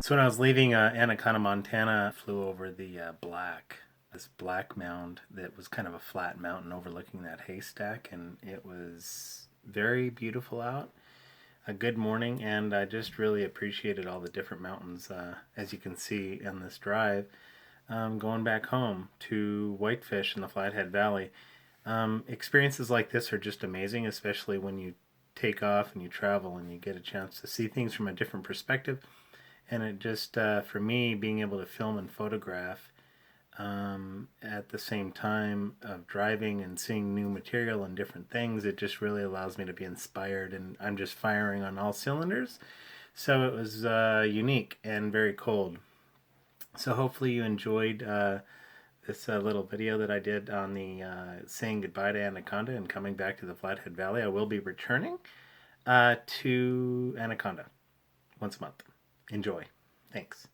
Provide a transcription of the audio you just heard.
So when I was leaving Anaconda, Montana, I flew over the this black mound that was kind of a flat mountain overlooking that haystack, and it was very beautiful out. A good morning, and I just really appreciated all the different mountains, as you can see in this drive. Going back home to Whitefish in the Flathead Valley. Experiences like this are just amazing, especially when you take off and you travel and you get a chance to see things from a different perspective. And it just, for me, being able to film and photograph at the same time of driving and seeing new material and different things, it just really allows me to be inspired, and I'm just firing on all cylinders. So it was unique and very cold. So hopefully you enjoyed this little video that I did on the saying goodbye to Anaconda and coming back to the Flathead Valley. I will be returning to Anaconda once a month. Enjoy. Thanks.